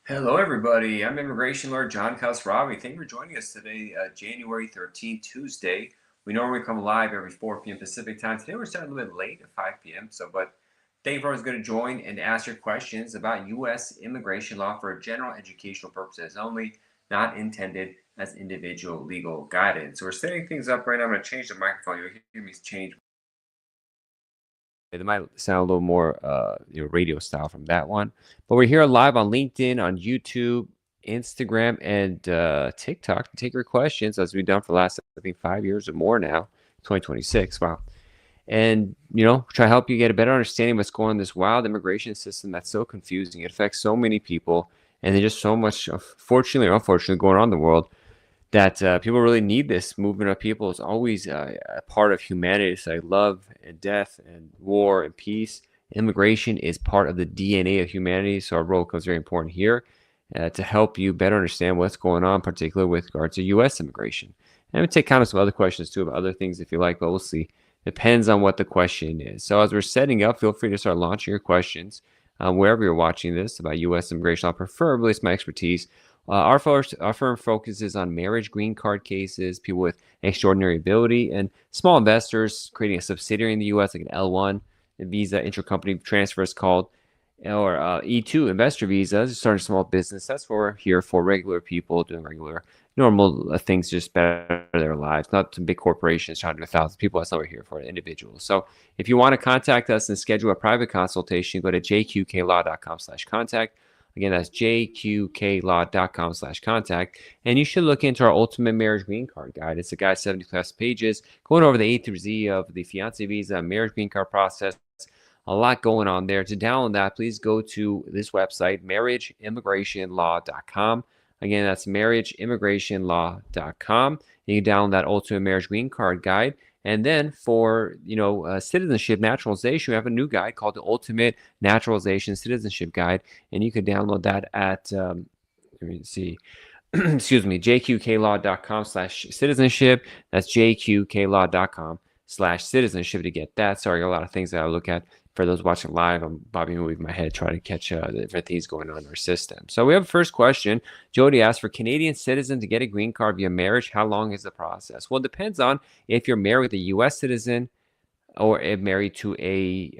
Hello, everybody. I'm Immigration Lawyer John Khosravi. Thank you for joining us today, January 13th, Tuesday. We normally come live every 4 p.m. Pacific time. Today we're starting a little bit late at 5 p.m. But thank you for always going to join and ask your questions about U.S. immigration law for general educational purposes only, not intended as individual legal guidance. So we're setting things up right now. I'm going to change the microphone. You'll hear me change. It might sound a little more radio style from that one. But we're here live on LinkedIn, on YouTube, Instagram, and TikTok to take your questions as we've done for the last, I think, 5 years or more now, 2026. Wow. And, try to help you get a better understanding of what's going on in this wild immigration system that's so confusing. It affects so many people, and there's just so much, fortunately or unfortunately, going on in the world that people really need this movement of people. Is always a part of humanity. So love and death and war and peace. Immigration is part of the DNA of humanity. So our role becomes very important here to help you better understand what's going on, particularly with regards to U.S. immigration. And we take kind of some other questions too about other things if you like, but we'll see. Depends on what the question is. So as we're setting up, feel free to start launching your questions wherever you're watching this about U.S. immigration law. Preferably, it's my expertise. Our firm focuses on marriage green card cases, people with extraordinary ability, and small investors creating a subsidiary in the U.S., like an L1 visa intercompany transfer is called, or E2 investor visas, starting a small business. That's what we're here for, regular people doing regular, normal things, just better their lives, not some big corporations trying to do 1,000 people. That's not what we're here for, individuals. So if you want to contact us and schedule a private consultation, go to jqqlaw.com/contact. Again, that's jqqlaw.com/contact. And you should look into our Ultimate Marriage Green Card Guide. It's a guide, 70 plus pages, going over the A through Z of the fiancé visa, marriage green card process. A lot going on there. To download that, please go to this website, marriageimmigrationlaw.com. Again, that's marriageimmigrationlaw.com. You can download that Ultimate Marriage Green Card Guide. And then for citizenship naturalization, we have a new guide called the Ultimate Naturalization Citizenship Guide, and you can download that at let me see, excuse me, jqqlaw.com/citizenship. That's jqqlaw.com/citizenship to get that. Sorry, a lot of things that I look at. For those watching live, I'm bobbing and weaving my head trying to catch the different things going on in our system. So we have a first question. Jody asked, for Canadian citizen to get a green card via marriage, how long is the process? Well, it depends on if you're married with a U.S. citizen or if married to a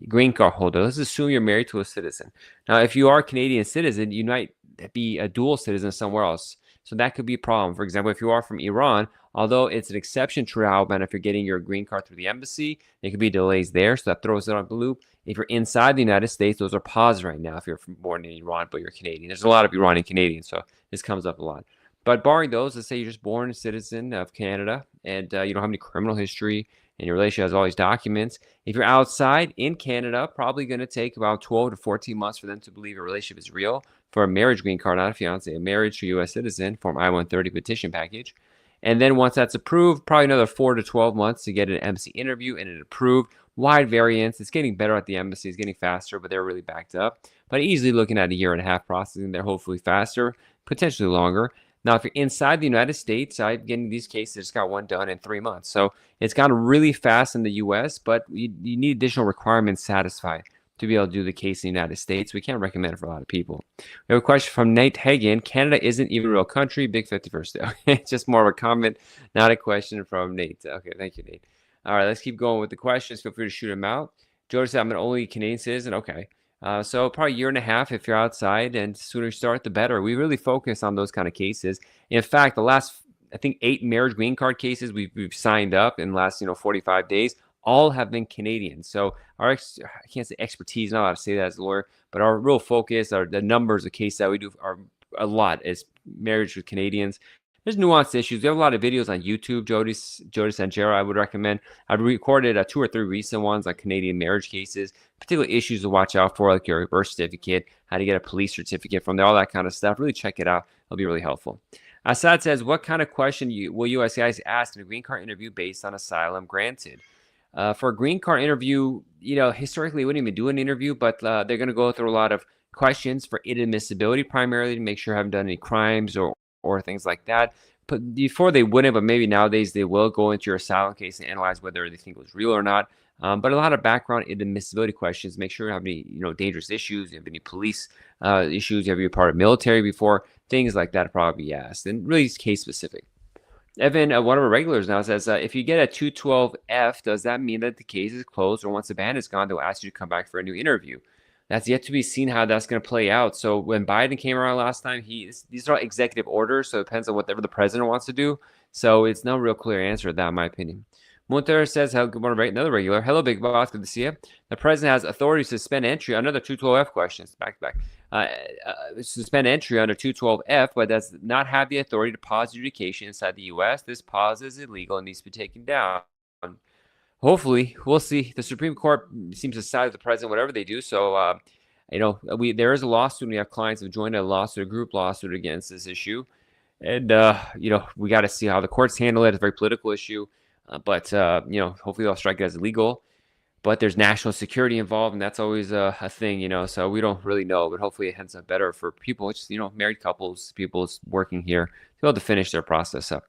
green card holder. Let's assume you're married to a citizen. Now, if you are a Canadian citizen, you might be a dual citizen somewhere else. So that could be a problem. For example, if you are from Iran, although it's an exception to Alabama, if you're getting your green card through the embassy, there could be delays there. So that throws it on the loop. If you're inside the United States, those are paused right now if you're born in Iran, but you're Canadian. There's a lot of Iranian Canadians, so this comes up a lot. But barring those, let's say you're just born a citizen of Canada and you don't have any criminal history and your relationship has all these documents. If you're outside in Canada, probably going to take about 12 to 14 months for them to believe a relationship is real. For a marriage green card, not a fiance, a marriage to a U.S. citizen, Form I-130 petition package. And then once that's approved, probably another 4 to 12 months to get an embassy interview and it approved. Wide variance. It's getting better at the embassy. It's getting faster, but they're really backed up. But easily looking at a year and a half processing. They're hopefully faster, potentially longer. Now, if you're inside the United States, I'm getting these cases, got one done in 3 months. So it's gone really fast in the U.S., but you need additional requirements satisfied to be able to do the case in the United States. We can't recommend it for a lot of people. We have a question from Nate Hagan. Canada isn't even a real country. Big 51st day. It's just more of a comment, not a question from Nate. Okay, thank you, Nate. All right, let's keep going with the questions. Feel free to shoot them out. Jody said, I'm an only Canadian citizen. Okay. So probably a year and a half if you're outside, and the sooner you start, the better. We really focus on those kind of cases. In fact, the last, I think, 8 marriage green card cases we've signed up in the last 45 days, all have been Canadian. So I can't say expertise, not allowed to say that as a lawyer, but our real focus, the numbers of cases that we do are a lot is marriage with Canadians. There's nuanced issues. We have a lot of videos on YouTube. Jody Sanjera, I would recommend. I've recorded 2 or 3 recent ones on Canadian marriage cases, particular issues to watch out for, like your birth certificate, how to get a police certificate from there, all that kind of stuff. Really check it out. It'll be really helpful. Assad says, what kind of question will USCIS ask in a green card interview based on asylum granted? For a green card interview, historically, we wouldn't even do an interview, but they're going to go through a lot of questions for inadmissibility, primarily to make sure I haven't done any crimes or things like that. But before they wouldn't, but maybe nowadays they will go into your asylum case and analyze whether they think it was real or not. But a lot of background admissibility questions. Make sure you have any dangerous issues. You have any police issues. Have you been part of military before? Things like that probably be asked, and really case specific. Evan, one of our regulars now says, if you get a 212F, does that mean that the case is closed, or once the ban is gone, they'll ask you to come back for a new interview? That's yet to be seen how that's going to play out. So when Biden came around last time, these are executive orders, so it depends on whatever the president wants to do. So it's no real clear answer to that, in my opinion. Monter says, good morning, another regular. Hello, Big Boss. Good to see you. The president has authority to suspend entry. Another 212F questions. Back to back. Suspend entry under 212F, but does not have the authority to pause adjudication inside the U.S. This pause is illegal and needs to be taken down. Hopefully, we'll see. The Supreme Court seems to side with the president, whatever they do. So, there is a lawsuit. We have clients who joined a lawsuit, a group lawsuit against this issue. And, we got to see how the courts handle it. It's a very political issue. But hopefully they'll strike it as illegal. But there's national security involved, and that's always a thing, so we don't really know. But hopefully it ends up better for people, just, married couples, people working here, to be able to finish their process up.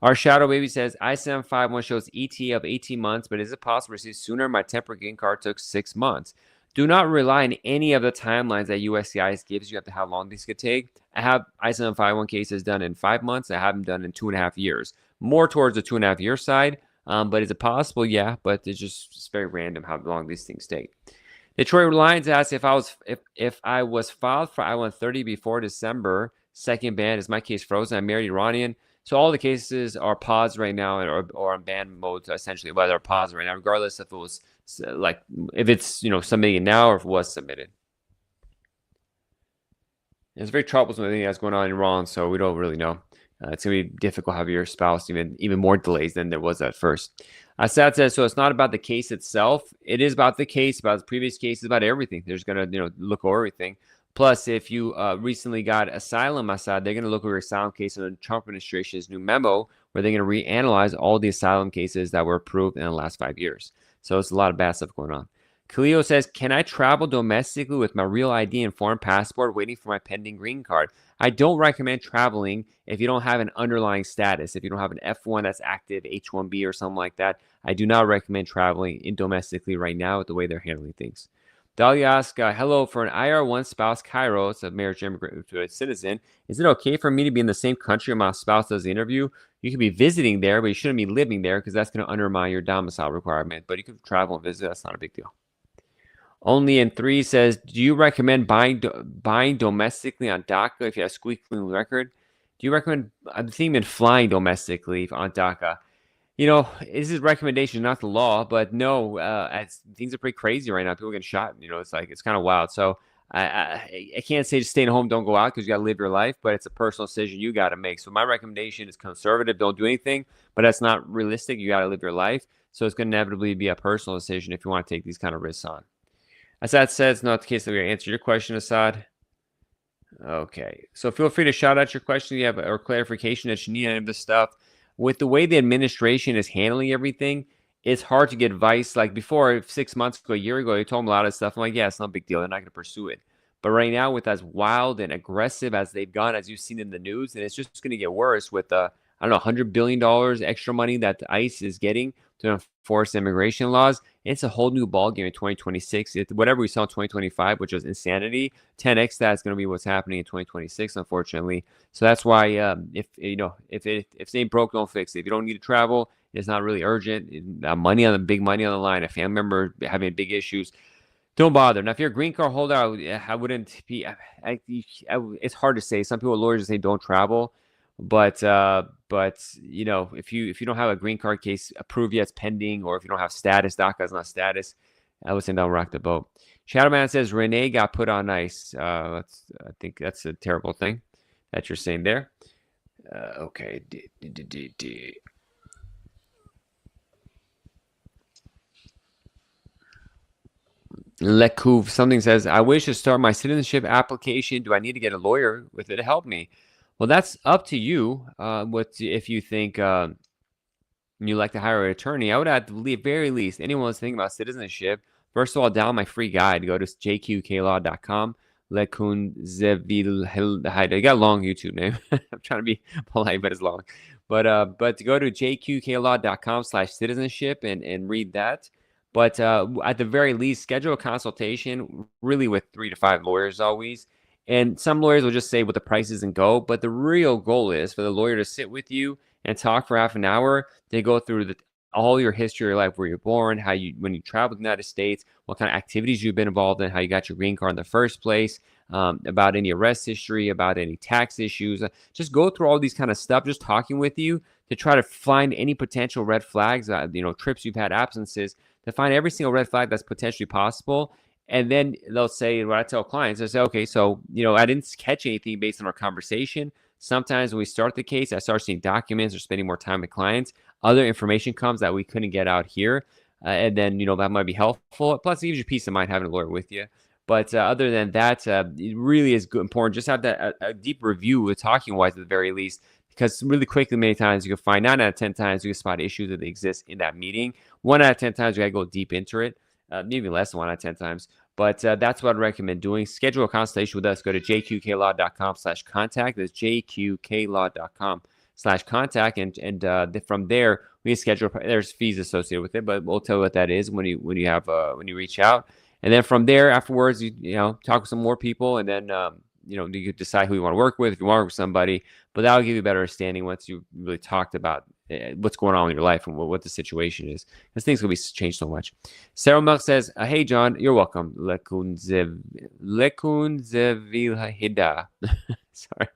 Our Shadow Baby says, I-751 shows ETA of 18 months, but is it possible to receive sooner? My temporary green card took 6 months. Do not rely on any of the timelines that USCIS gives you as to how long these could take. I have I-751 cases done in 5 months. I have them done in 2.5 years. More towards the 2.5 year side. But is it possible? Yeah, but it's just very random how long these things take. Detroit Lions asks if I was filed for I-130 before December 2nd ban, is my case frozen? I'm married Iranian. So all the cases are paused right now or on ban mode, essentially, but they're paused right now, regardless if it was if it's submitting now or if it was submitted. It's very troublesome everything that's going on in Iran, so we don't really know. It's going to be difficult to have your spouse even more delays than there was at first. Assad says, so it's not about the case itself. It is about the case, about the previous cases, about everything. They're just going to look over everything. Plus, if you recently got asylum, Assad, they're going to look over your asylum case in the Trump administration's new memo, where they're going to reanalyze all the asylum cases that were approved in the last 5 years. So it's a lot of bad stuff going on. Khalil says, can I travel domestically with my real ID and foreign passport waiting for my pending green card? I don't recommend traveling if you don't have an underlying status. If you don't have an F1 that's active, H1B or something like that, I do not recommend traveling domestically right now with the way they're handling things. Dahlia asks, hello, for an IR1 spouse, Cairo, it's a marriage immigrant to a citizen. Is it okay for me to be in the same country where my spouse does the interview? You could be visiting there, but you shouldn't be living there because that's going to undermine your domicile requirement. But you could travel and visit. That's not a big deal. Only in 3 says, do you recommend buying domestically on DACA if you have a squeaky clean record? Do you recommend, I'm thinking flying domestically on DACA? This is recommendation, not the law, but no, things are pretty crazy right now. People getting shot, it's kind of wild. So I can't say just stay at home, don't go out because you got to live your life, but it's a personal decision you got to make. So my recommendation is conservative, don't do anything, but that's not realistic. You got to live your life. So it's going to inevitably be a personal decision if you want to take these kind of risks on. Assad says, not the case that we're going to answer your question, Assad. Okay. So feel free to shout out your question you have or clarification that you need any of this stuff. With the way the administration is handling everything, it's hard to get advice. Like before, 6 months ago, a year ago, they told them a lot of stuff. I'm like, yeah, it's not a big deal. They're not going to pursue it. But right now, with as wild and aggressive as they've gone, as you've seen in the news, and it's just going to get worse with, $100 billion extra money that ICE is getting to enforce immigration laws. It's a whole new ballgame in 2026. Whatever we saw in 2025, which was insanity, 10x that's going to be what's happening in 2026, unfortunately. So that's why if it ain't broke, don't fix it. If you don't need to travel, it's not really urgent. Big money on the line, a family member having big issues, don't bother. Now, if you're a green card holder, I wouldn't be. It's hard to say. Some people, lawyers, say don't travel. But if you don't have a green card case approved yet, it's pending, or if you don't have status, DACA is not status, I would say don't rock the boat. Shadowman says Renee got put on ice. I think that's a terrible thing that you're saying there. Okay. Lekuv, something says, I wish to start my citizenship application. Do I need to get a lawyer with it to help me? Well, that's up to you. If you think you like to hire an attorney? I would at the very least, anyone that's thinking about citizenship, first of all, download my free guide. Go to jqklaw.com. Lekun Zevil. They got a long YouTube name. I'm trying to be polite, but it's long. But to go to jqklaw.com/citizenship and read that. But at the very least, schedule a consultation really with 3 to 5 lawyers always. And some lawyers will just say what the price is and go. But the real goal is for the lawyer to sit with you and talk for half an hour. They go through all your history of your life, where you're born, how you when you traveled to the United States, what kind of activities you've been involved in, how you got your green card in the first place, about any arrest history, about any tax issues. Just go through all these kind of stuff, just talking with you to try to find any potential red flags, trips you've had, absences, to find every single red flag that's potentially possible. And then they'll say, what I tell clients, I say, okay, so, I didn't catch anything based on our conversation. Sometimes when we start the case, I start seeing documents or spending more time with clients. Other information comes that we couldn't get out here. And then, that might be helpful. Plus, it gives you peace of mind having a lawyer with you. But other than that, it really is important. Just have that a deep review with talking wise at the very least, because really quickly, many times you can find 9 out of 10 times you can spot issues that exist in that meeting. 1 out of 10 times you got to go deep into it, maybe less than 1 out of 10 times. But that's what I'd recommend doing. Schedule a consultation with us. Go to jqqlaw.com/contact. That's jqqlaw.com/contact. And from there, we can schedule. There's fees associated with it, but we'll tell you what that is when you reach out. And then from there, afterwards, you talk with some more people, and then you decide who you want to work with, if you want to work with somebody. But that'll give you a better understanding once you really talked about what's going on in your life and what the situation is, because things will be changed so much. Sarah Milk says, "Hey John, you're welcome." Lekunzevilhida. Sorry.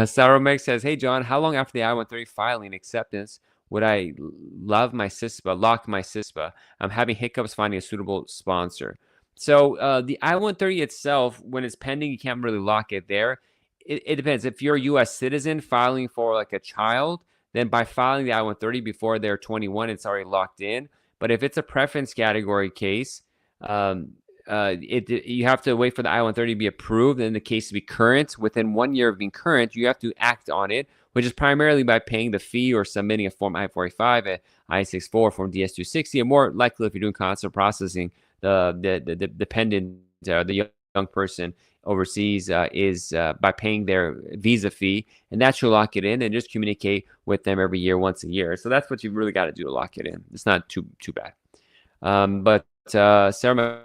Sarah Milk says, "Hey John, how long after the I-130 filing acceptance would I lock my CISPA? I'm having hiccups finding a suitable sponsor." So the I-130 itself, when it's pending, you can't really lock it there. It depends. If you're a U.S. citizen filing for like a child, then by filing the I-130 before they're 21, it's already locked in. But if it's a preference category case, you have to wait for the I-130 to be approved and the case to be current. Within 1 year of being current, you have to act on it, which is primarily by paying the fee or submitting a Form I-485, a I-64, Form DS-260, and more likely if you're doing consular processing, the dependent, the young person overseas is by paying their visa fee, and that should lock it in, and just communicate with them every year, once a year. So that's what you've really got to do to lock it in. It's not too bad. But Sarah,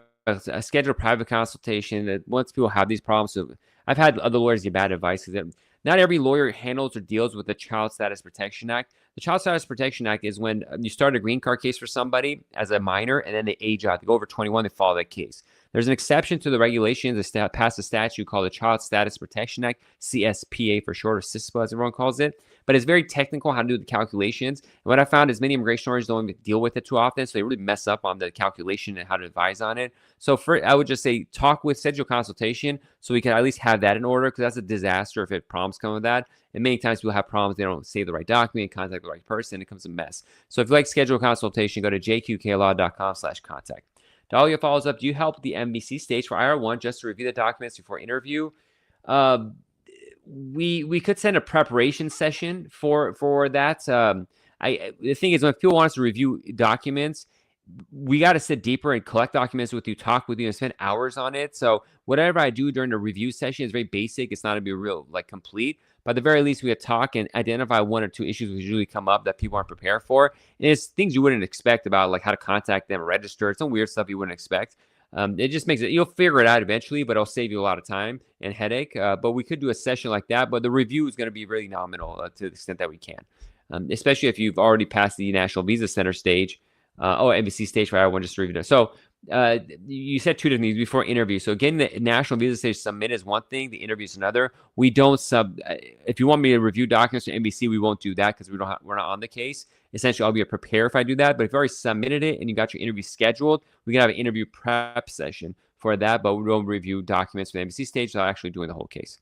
schedule a private consultation. That once people have these problems, so I've had other lawyers give bad advice, because not every lawyer handles or deals with the Child Status Protection Act. The Child Status Protection Act is when you start a green card case for somebody as a minor, and then they age out. They go over 21, they follow that case. There's an exception to the regulations that pass a statute called the Child Status Protection Act, CSPA for short, or CISPA as everyone calls it. But it's very technical how to do the calculations. And what I found is many immigration lawyers don't even deal with it too often, so they really mess up on the calculation and how to advise on it. So I would just say schedule a consultation so we can at least have that in order, because that's a disaster if it problems come with that. And many times people have problems, they don't save the right document, contact the right person, it becomes a mess. So if you'd like to schedule a consultation, go to jqqlaw.com/contact. Dahlia follows up, do you help the MBC stage for IR1 just to review the documents before interview? We could send a preparation session for that. The thing is, when people want us to review documents, we got to sit deeper and collect documents with you, talk with you, and spend hours on it. So whatever I do during the review session is very basic. It's not going to be real complete. But at the very least, we could talk and identify 1 or 2 issues which usually come up that people aren't prepared for. And it's things you wouldn't expect about, like how to contact them, register, some weird stuff you wouldn't expect. It just makes it, you'll figure it out eventually, but it'll save you a lot of time and headache. But we could do a session like that, but the review is going to be really nominal to the extent that we can, especially if you've already passed the National Visa Center stage. NBC stage for I-1 just to review. So you said 2 different things before interview. So getting the National Visa stage submit is one thing, the interview is another. We don't if you want me to review documents for NBC, we won't do that because we're not on the case. Essentially, I'll be prepared if I do that. But if you already submitted it and you got your interview scheduled, we can have an interview prep session for that. But we don't review documents for the NBC stage without actually doing the whole case.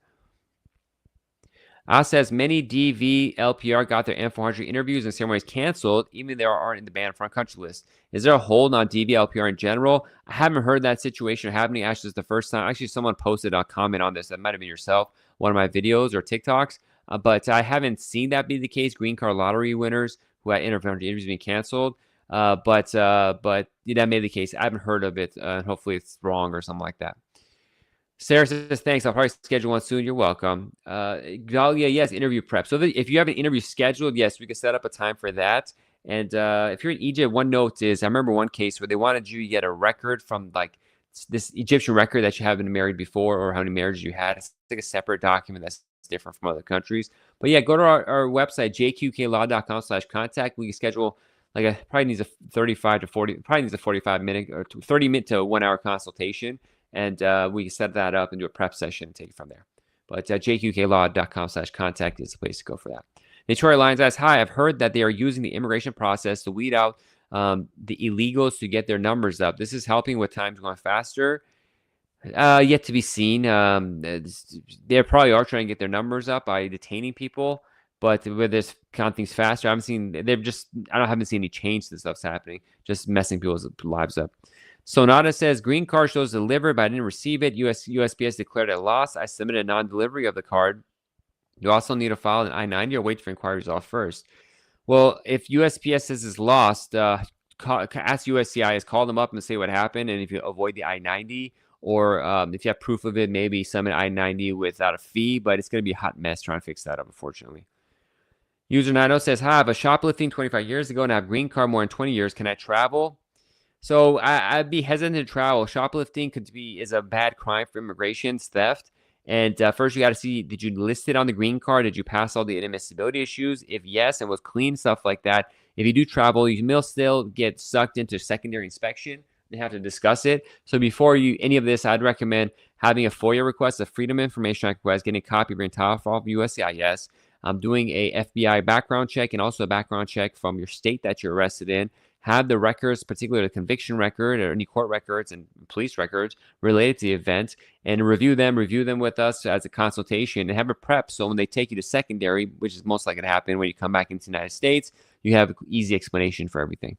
Says many DV LPR got their M400 interviews and ceremonies canceled, even if they aren't in the banned front country list. Is there a hold on DV LPR in general? I haven't heard that situation happening. Actually, it's the first time. Actually, someone posted a comment on this. That might have been yourself, one of my videos or TikToks. But I haven't seen that be the case. Green card lottery winners who had interviews being canceled. But that may be the case. I haven't heard of it. Hopefully, it's wrong or something like that. Sarah says, thanks. I'll probably schedule one soon. You're welcome. Dahlia, yes, interview prep. So if you have an interview scheduled, yes, we can set up a time for that. And if you're in Egypt, one note is I remember one case where they wanted you to get a record from like this Egyptian record that you haven't married before or how many marriages you had. It's like a separate document that's different from other countries. But yeah, go to our website, jqqlaw.com/contact. We can schedule like a probably needs a 35 to 40, probably needs a 45-minute or 30-minute to 1 hour consultation. And we can set that up and do a prep session and take it from there. But jqqlaw.com/contact is the place to go for that. Detroit Lions asks, hi, I've heard that they are using the immigration process to weed out the illegals to get their numbers up. This is helping with times going faster. Yet to be seen. They probably are trying to get their numbers up by detaining people, but with this count things faster, I haven't seen. I haven't seen any change to the stuff's happening. Just messing people's lives up. Sonata says green card shows delivered, but I didn't receive it. USPS declared a loss. I submitted a non-delivery of the card. You also need to file an I-90 or wait for inquiry results first. Well, if USPS says it's lost, ask USCIS, call them up and say what happened, and if you avoid the I-90 or if you have proof of it, maybe submit I-90 without a fee, but it's going to be a hot mess trying to fix that up, unfortunately. User 90 says, hi, I have a shoplifting 25 years ago and I have green card more than 20 years. Can I travel? So I'd be hesitant to travel. Shoplifting is a bad crime for immigration, it's theft. And first, you got to see, did you list it on the green card? Did you pass all the inadmissibility issues? If yes, and was clean, stuff like that. If you do travel, you may still get sucked into secondary inspection. They have to discuss it. So before any of this, I'd recommend having a FOIA request, a Freedom of Information Act request, getting a copy of your entire file from USCIS, doing a FBI background check and also a background check from your state that you're arrested in. Have the records, particularly the conviction record or any court records and police records related to the event, and review them with us as a consultation and have a prep. So when they take you to secondary, which is most likely to happen when you come back into the United States, you have an easy explanation for everything.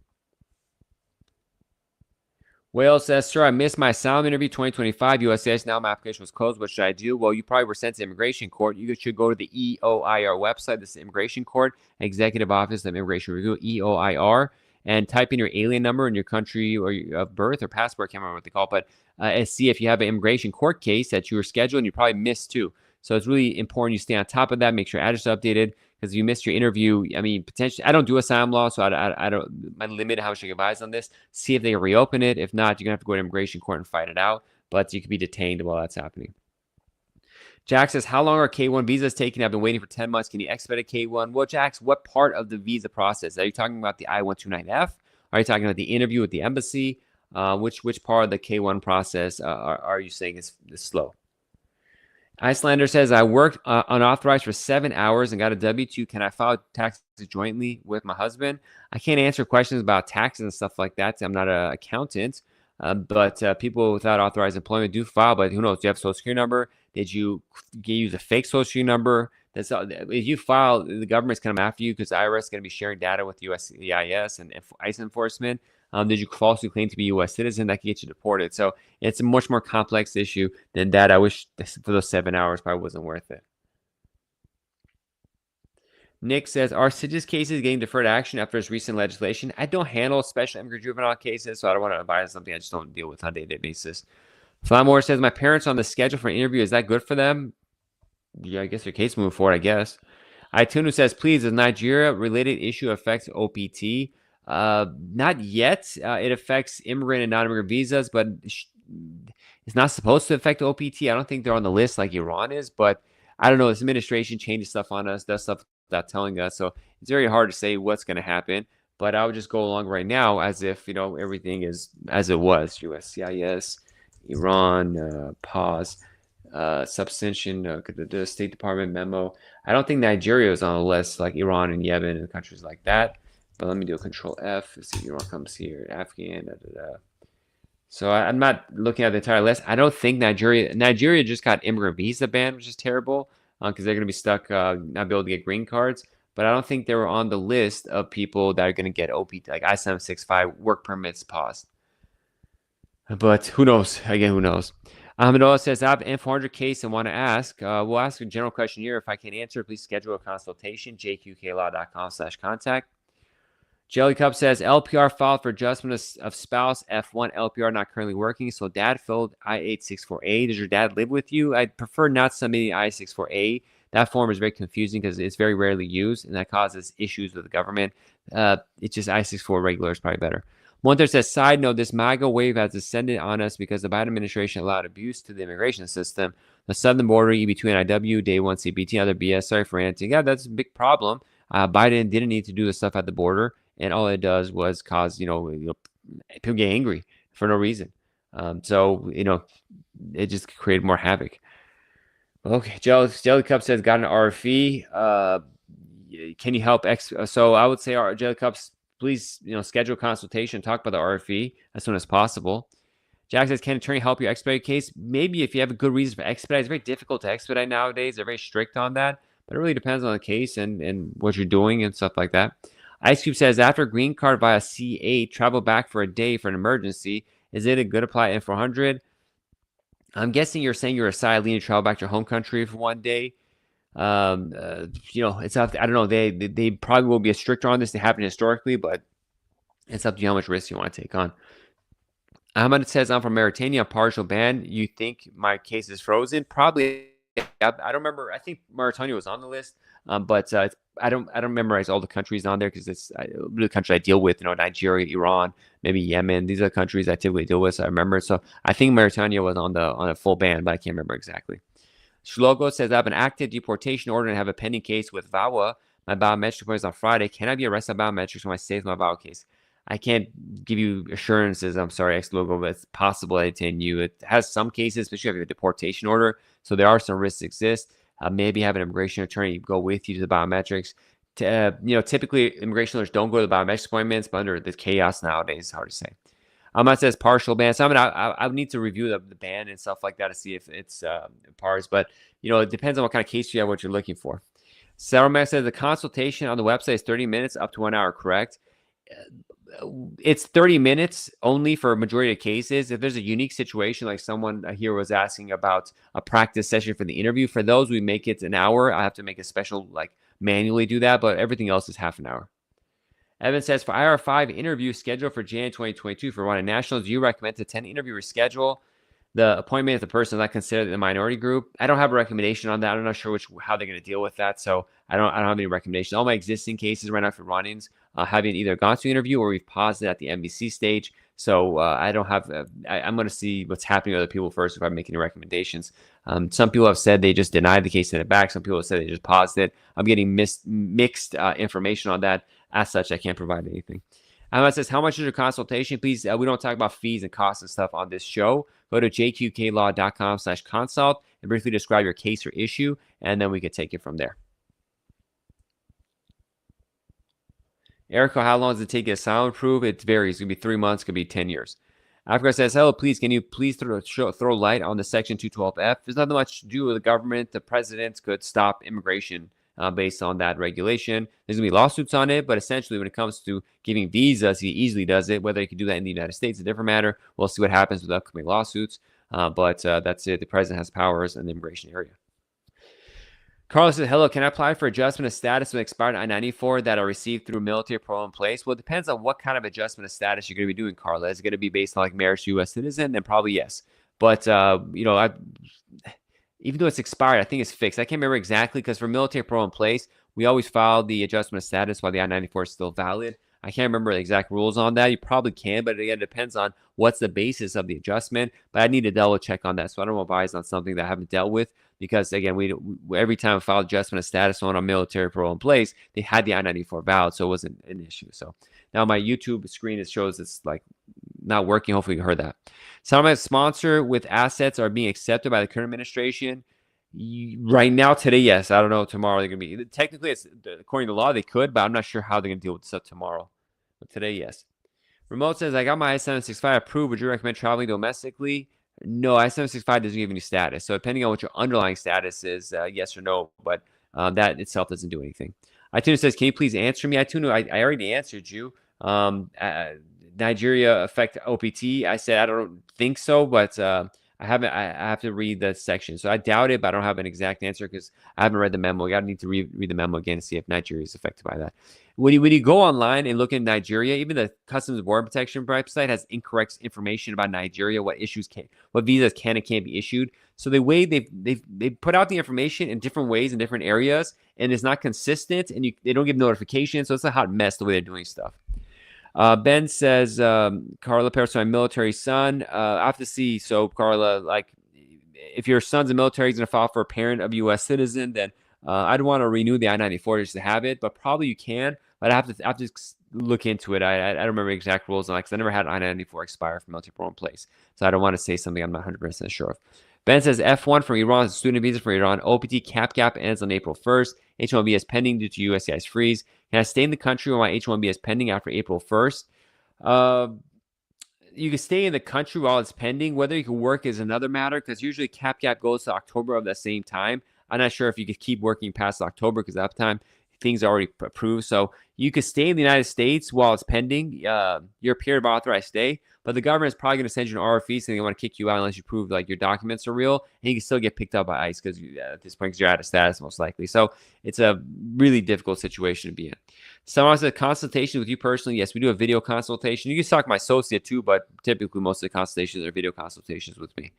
Whale says, sir, I missed my asylum interview 2025. USCIS, now my application was closed. What should I do? Well, you probably were sent to immigration court. You should go to the EOIR website. This is immigration court, Executive Office of Immigration Review, EOIR, and type in your alien number and your country or of birth or passport. I can't remember what they call it, but and see if you have an immigration court case that you were scheduled and you probably missed too. So it's really important you stay on top of that. Make sure your address is updated because if you missed your interview, I mean, potentially, I don't do asylum law, so I don't. My limit how much I can advise on this. See if they reopen it. If not, you're gonna have to go to immigration court and fight it out. But you could be detained while that's happening. Jack says, how long are K1 visas taking? I've been waiting for 10 months. Can you expedite a K1? Well, Jax, what part of the visa process? Are you talking about the I-129F? Are you talking about the interview with the embassy? Which part of the K1 process are you saying is slow? Icelander says, I worked unauthorized for 7 hours and got a W-2. Can I file taxes jointly with my husband? I can't answer questions about taxes and stuff like that. I'm not an accountant. But people without authorized employment do file. But who knows? Do you have a social security number? Did you use a fake social security number? If you file, the government's coming after you because the IRS is going to be sharing data with USCIS and ICE enforcement. Did you falsely claim to be a U.S. citizen? That can get you deported. So it's a much more complex issue than that. I wish for those 7 hours probably wasn't worth it. Nick says, are CITES cases getting deferred action after this recent legislation? I don't handle special immigrant juvenile cases, so I don't want to advise something I just don't deal with on a day-to-day basis. Flamore says, my parents are on the schedule for an interview. Is that good for them? Yeah, I guess your case moving forward, I guess. Itunu says, please, does Nigeria-related issue affect OPT? Not yet. It affects immigrant and non-immigrant visas, but it's not supposed to affect OPT. I don't think they're on the list like Iran is, but I don't know. This administration changes stuff on us, does stuff without telling us. So it's very hard to say what's going to happen. But I would just go along right now as if, everything is as it was. USCIS, Iran, pause, substantion, the State Department memo. I don't think Nigeria is on the list like Iran and Yemen and countries like that. But let me do a control F. Let's see if Iran comes here, Afghan, So I'm not looking at the entire list. I don't think Nigeria just got immigrant visa ban, which is terrible because they're going to be stuck not be able to get green cards. But I don't think they were on the list of people that are going to get OPT, like I-765 work permits paused. But who knows? Again, who knows? Ahmedola says, I have an F400 case and want to ask. We'll ask a general question here. If I can answer, please schedule a consultation, jqqlaw.com/contact. Jellycup says, LPR filed for adjustment of spouse F1 LPR not currently working. So dad filled I-864A. Does your dad live with you? I'd prefer not submitting I-864A That form is very confusing because it's very rarely used, and that causes issues with the government. It's just I-64 regular is probably better. Monter says, side note, this MAGA wave has descended on us because the Biden administration allowed abuse to the immigration system. The southern border, between IW, Day 1 CBT, other BS. Sorry for ranting. Yeah, that's a big problem. Biden didn't need to do the stuff at the border, and all it does was cause, people get angry for no reason. So, it just created more havoc. Okay, Jelly Cup says, got an RFE. Can you help? So I would say, our Jelly Cups, please, schedule a consultation, talk about the RFE as soon as possible. Jack says, can an attorney help your expedite case? Maybe if you have a good reason for expedite. It's very difficult to expedite nowadays. They're very strict on that, but it really depends on the case and what you're doing and stuff like that. Ice Cube says, after green card via C8, travel back for a day for an emergency. Is it a good apply N400? I'm guessing you're saying you're asylum to travel back to your home country for one day. It's up. I don't know. They probably will be stricter on this. They happen historically, but it's up to you how much risk you want to take on. Ahmed says, I'm from Mauritania, partial ban. You think my case is frozen? Probably. I don't remember. I think Mauritania was on the list, but I don't memorize all the countries on there because it's the country I deal with. Nigeria, Iran, maybe Yemen. These are the countries I typically deal with. So I remember. So I think Mauritania was on a full ban, but I can't remember exactly. Shlogo says, I have an active deportation order and have a pending case with VAWA. My biometric appointment is on Friday. Can I be arrested on biometrics when I stay with my VAWA case? I can't give you assurances. I'm sorry, X-Logo, but it's possible I detain you. It has some cases, especially if you have a deportation order. So there are some risks exist. Maybe have an immigration attorney go with you to the biometrics. Typically immigration lawyers don't go to the biometrics appointments, but under the chaos nowadays, it's hard to say. That says partial ban. So I would need to review the ban and stuff like that to see if it's pars. But it depends on what kind of case you have, what you're looking for. Sarah says the consultation on the website is 30 minutes up to 1 hour, correct? It's 30 minutes only for a majority of cases. If there's a unique situation, like someone here was asking about a practice session for the interview, for those we make it an hour. I have to make a special manually do that, but everything else is half an hour. Evan says, for IR5 interview scheduled for Jan 2022 for Rwanda Nationals, do you recommend to attend interview or schedule the appointment if the person is not considered in the minority group? I don't have a recommendation on that. I'm not sure how they're going to deal with that, so I don't have any recommendations. All my existing cases right now for run-ins having either gone to interview or we've paused it at the MVC stage. So I don't have. I'm going to see what's happening with other people first if I'm making any recommendations. Some people have said they just denied the case, sent it back. Some people have said they just paused it. I'm getting mixed information on that. As such, I can't provide anything. Ahmed says, how much is your consultation? Please, we don't talk about fees and costs and stuff on this show. Go to jqqlaw.com/consult and briefly describe your case or issue, and then we can take it from there. Erica, how long does it take to get asylum approved? It varies. It could be 3 months, could be 10 years. Africa says, hello, please, can you please throw light on the Section 212F? There's nothing much to do with the government. The president could stop immigration based on that regulation. There's going to be lawsuits on it, but essentially when it comes to giving visas, he easily does it. Whether he can do that in the United States is a different matter. We'll see what happens with upcoming lawsuits, but that's it. The president has powers in the immigration area. Carlos says, hello, can I apply for adjustment of status with expired I-94 that I received through military parole in place? Well, it depends on what kind of adjustment of status you're going to be doing, Carla. Is it going to be based on marriage to U.S. citizen? Then probably yes. But, even though it's expired, I think it's fixed. I can't remember exactly because for military parole in place, we always file the adjustment of status while the I-94 is still valid. I can't remember the exact rules on that. You probably can, but again, it depends on what's the basis of the adjustment. But I need to double check on that. So I don't advise on something that I haven't dealt with because, again, we every time I file adjustment of status on a military parole in place, they had the I-94 valid, so it wasn't an issue. So now my YouTube screen, it shows it's not working. Hopefully you heard that. Some of my sponsor with assets are being accepted by the current administration. Right now, today, yes. I don't know. Tomorrow, they're going to be. Technically, it's according to law, they could, but I'm not sure how they're going to deal with stuff tomorrow. But today, yes. Remote says, I got my I-765 approved. Would you recommend traveling domestically? No, I-765 doesn't give any status. So depending on what your underlying status is, yes or no. But that itself doesn't do anything. iTunes says, can you please answer me? iTunes, I already answered you. Nigeria affect OPT? I said I don't think so, but I have to read the section. So I doubt it, but I don't have an exact answer because I haven't read the memo. I gotta need to read the memo again to see if Nigeria is affected by that. When you go online and look in Nigeria, even the Customs and Border Protection website has incorrect information about Nigeria, what visas can and can't be issued. So the way they put out the information in different ways in different areas, and it's not consistent, and they don't give notifications. So it's a hot mess the way they're doing stuff. Ben says, Carla Paris, my military son. I have to see. So, Carla, like, if your son's a military, he's going to file for a parent of U.S. citizen, then I'd want to renew the I-94 just to have it, but probably you can. But I have to look into it. I don't remember exact rules on that because I never had I-94 expire for military parole in place. So I don't want to say something I'm not 100% sure of. Ben says F1 from Iran, student visa for Iran. OPT cap gap ends on April 1st. H1B is pending due to USCIS freeze. Can I stay in the country while my H1B is pending after April 1st? You can stay in the country while it's pending. Whether you can work is another matter because usually cap gap goes to October of that same time. I'm not sure if you could keep working past October because at that time things are already approved. So you could stay in the United States while it's pending your period of authorized stay, but the government is probably going to send you an RFE saying they want to kick you out unless you prove like your documents are real, and you can still get picked up by ICE because at this point you're out of status most likely. So it's a really difficult situation to be in. Someone says consultation with you personally. Yes, we do a video consultation. You can talk to my associate too, but typically most of the consultations are video consultations with me.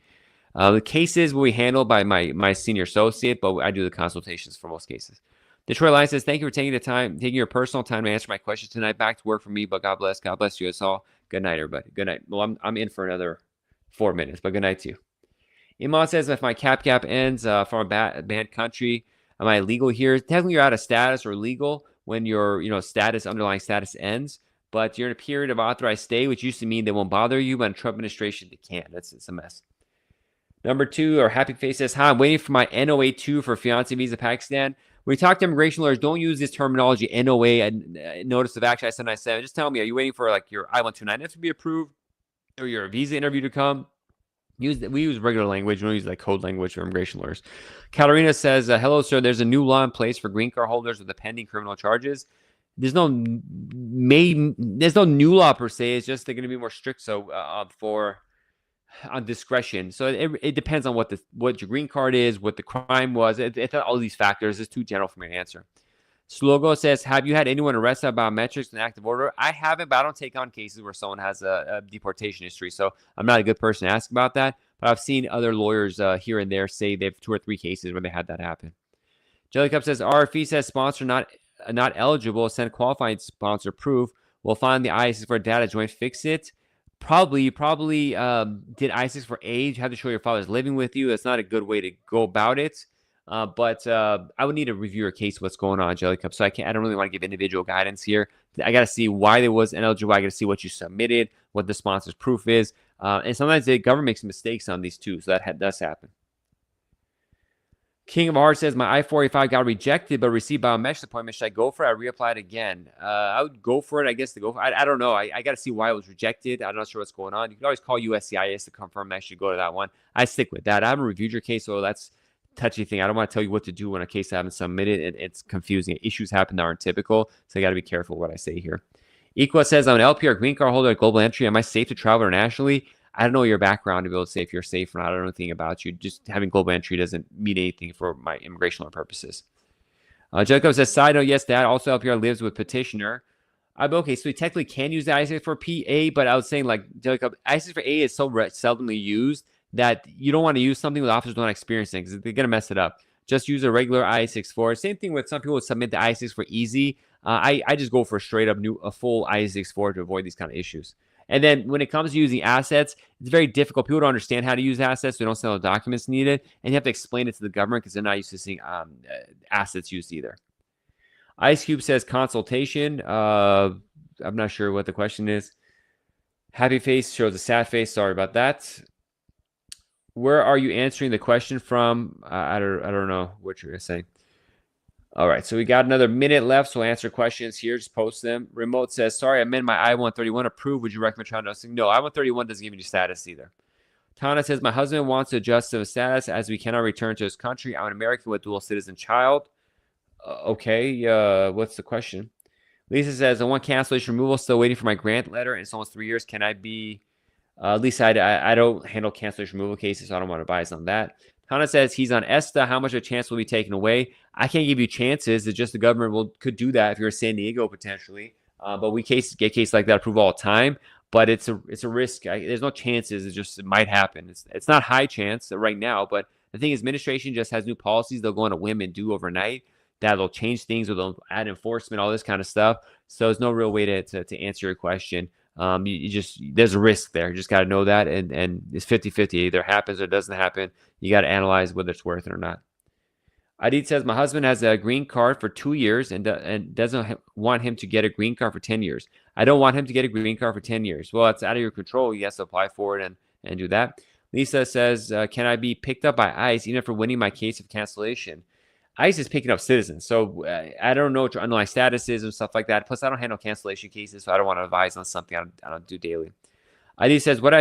The cases will be handled by my senior associate, but I do the consultations for most cases. Detroit Lions says, thank you for taking your personal time to answer my questions tonight. Back to work for me, but God bless you us all. Good night, everybody. Good night. Well, I'm in for another 4 minutes, but good night to you. Iman says, if my cap gap ends from a banned country, am I legal here? Technically, you're out of status or legal when your underlying status ends, but you're in a period of authorized stay, which used to mean they won't bother you, but in Trump administration, they can't. It's a mess. Number 2, or Happy Face says, hi, I'm waiting for my NOA2 for fiancé visa Pakistan. When you talk to immigration lawyers, don't use this terminology, NOA, and notice of action, I-797. Just tell me, are you waiting for like your I-129F to be approved or your visa interview to come? We use regular language. We don't use like code language for immigration lawyers. Katarina says, hello, sir. There's a new law in place for green card holders with the pending criminal charges. There's no new law per se. It's just they're going to be more strict. So on discretion. So it depends on what your green card is, what the crime was. It's all these factors. It's too general for me to answer. Slogo says, have you had anyone arrested about biometrics and active order? I haven't, but I don't take on cases where someone has a deportation history. So I'm not a good person to ask about that. But I've seen other lawyers here and there say they have 2 or 3 cases where they had that happen. Jelly Cup says, RFE says sponsor not eligible. Send qualified sponsor proof. We'll find the ISIS for data joint. Fix it. Probably did I-6 for age. Have to show your father's living with you. That's not a good way to go about it. But I would need to review your case, what's going on, Jelly Cup. So I don't really want to give individual guidance here. I got to see why they was ineligible. I got to see what you submitted, what the sponsor's proof is. And sometimes the government makes mistakes on these too. So that does happen. King of Hearts says, my I-485 got rejected, but received biometrics appointment. Should I go for it? I reapplied again. I would go for it, I guess, to go for it. I don't know. I got to see why it was rejected. I'm not sure what's going on. You can always call USCIS to confirm I should go to that one. I stick with that. I haven't reviewed your case, so that's a touchy thing. I don't want to tell you what to do when a case I haven't submitted. It's confusing. Issues happen that aren't typical, so I got to be careful what I say here. Equa says, I'm an LPR green card holder at Global Entry. Am I safe to travel internationally? I don't know your background to be able to say if you're safe or not. I don't know anything about you. Just having global entry doesn't mean anything for my immigration law purposes. Jacob says, side note, yes, Dad also LPR lives with petitioner. Okay, so we technically can use the I-6 for PA, but I was saying, like, Jacob, I-6 for A is so seldomly used that you don't want to use something with officers don't experience it because they're going to mess it up. Just use a regular I-6 for. Same thing with some people who submit the I-6 for easy. I just go for a full I-6 for to avoid these kind of issues. And then when it comes to using assets, it's very difficult. People don't understand how to use assets. So they don't send the documents needed. And you have to explain it to the government because they're not used to seeing assets used either. Ice Cube says consultation. I'm not sure what the question is. Happy face shows a sad face. Sorry about that. Where are you answering the question from? I don't know what you're saying. All right, so we got another minute left, so we'll answer questions here. Just post them. Remote says, sorry, I'm in my I-131 approved. Would you recommend trying to? No, I-131 doesn't give you status either. Tana says, my husband wants to adjust to status as we cannot return to his country. I'm an American with dual citizen child. Okay, what's the question? Lisa says, I want cancellation removal. Still waiting for my grant letter. It's almost 3 years. Can I be At least I don't handle cancellation removal cases, so I don't want to advise on that. Tana says he's on ESTA. How much of a chance will be taken away? I can't give you chances. It's just the government could do that if you're in San Diego potentially. But we get cases like that approved all the time. But it's a risk. There's no chances. It might happen. It's not high chance right now. But the thing is, administration just has new policies they'll go on a whim and do overnight. That'll change things or they'll add enforcement, all this kind of stuff. So there's no real way to answer your question. You just there's a risk there. You just got to know that, and it's 50-50. It either happens or it doesn't happen. You got to analyze whether it's worth it or not. Adit says my husband has a green card for 2 years and doesn't want him to get a green card for 10 years. I don't want him to get a green card for 10 years. Well, it's out of your control. He has to apply for it and do that. Lisa says, can I be picked up by ICE even for winning my case of cancellation? ICE is picking up citizens. So I don't know what your underlying status is and stuff like that. Plus, I don't handle cancellation cases, so I don't want to advise on something I don't do daily. ID says, what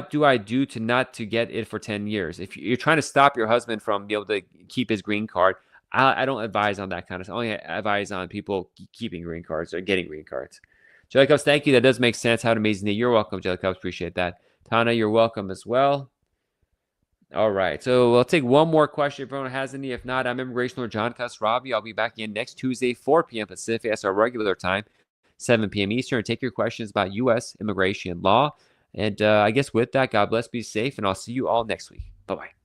do I do to get it for 10 years? If you're trying to stop your husband from being able to keep his green card, I don't advise on that kind of stuff. I only advise on people keeping green cards or getting green cards. Jelly Cups, thank you. That does make sense. Have an amazing day. You're welcome, Jelly Cups. Appreciate that. Tana, you're welcome as well. All right. So we'll take one more question if anyone has any. If not, I'm Immigration Lord John Khosravi. I'll be back in next Tuesday, 4 p.m. Pacific. That's our regular time, 7 p.m. Eastern. Take your questions about U.S. immigration law. And I guess with that, God bless, be safe, and I'll see you all next week. Bye-bye.